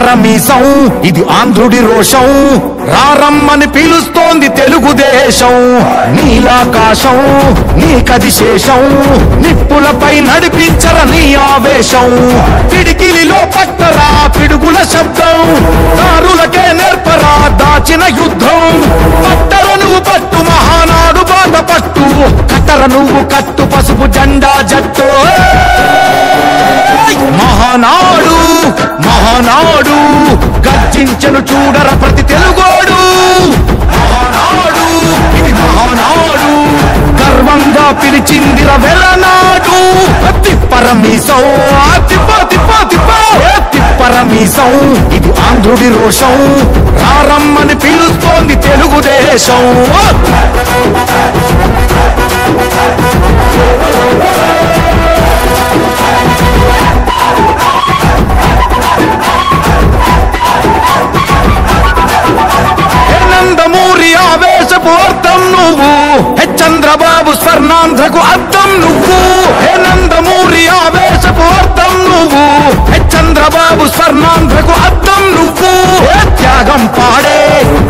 తిప్పరమీసం ఇది ఆంధ్రుడి రోషం రారమ్మని పిలుస్తోంది తెలుగుదేశం నీలాకాశం నీకది శేషం నిప్పులపై నడిపించర నీ ఆవేశం పిడికిలిలో పట్టరా పిడుగుల శబ్దం దారులకే నేర్పరా దాచిన యుద్ధం పట్టర నువ్వు పట్టు మహానాడు బాధ పట్టు కట్టర నువ్వు కట్టు పసుపు జెండా జట్టు మహానాడు మహానాడు గర్జించను చూడర ప్రతి తెలుగోడు మహానాడు ఇది మహానాడు గర్వంగా పిలిచిందిర వెలనాడు తిప్పరమీసం తిప్ప తిప్ప తిప్ప తిప్పరమీసం ఇది ఆంధ్రుడి రోషం రారమ్మని పిలుస్తోంది తెలుగుదేశం అర్థం నువ్వు చంద్రబాబు స్వర్ణాంధ్రకు అర్థం నువ్వు నందమూరి ఆవేశపు అర్థం నువ్వు చంద్రబాబు స్వర్ణాంధ్రకు అర్థం నువ్వు త్యాగం పాడే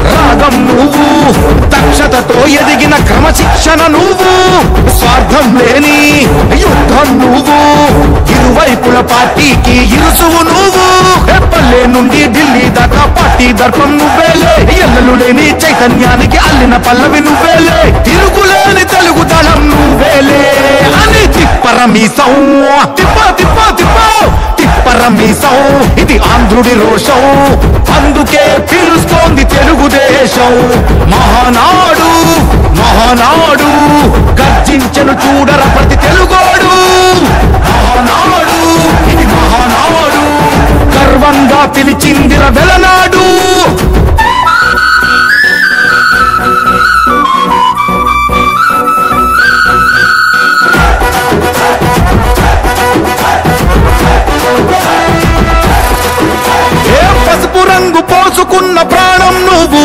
రాగం నువ్వు దక్షతతో ఎదిగిన క్రమశిక్షణ నువ్వు స్వార్థం లేని యుద్ధం నువ్వు ఇరువైపుల పార్టీకి ఇరుసువు నువ్వు పల్లె నుండి ఢిల్లీ దాకా పార్టీ దర్పం నువ్వేలే ఎల్లలు లేని చైతన్యానికి అల్లిన పల్లవి నువ్వేలే తిరుగులేని తెలుగు దళం నువ్వేలే అని తిప్పరమీసం తిప్ప తిప్ప తిప్ప తిప్పరమీసం ఇది ఆంధ్రుడి రోషం అందుకే పిలుస్తోంది తెలుగుదేశం మహానాడు మహానాడు గర్జించను చూడర ప్రతి తెలుగోడు మహానాడు ఇది మహానాడు గర్వంగా పిలిచిందిర వెలనాడు పసుపు రంగు పోసుకున్న ప్రాణం నువ్వు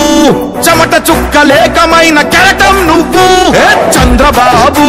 చెమట చుక్కలేకమైన కెరటం నువ్వు చంద్రబాబు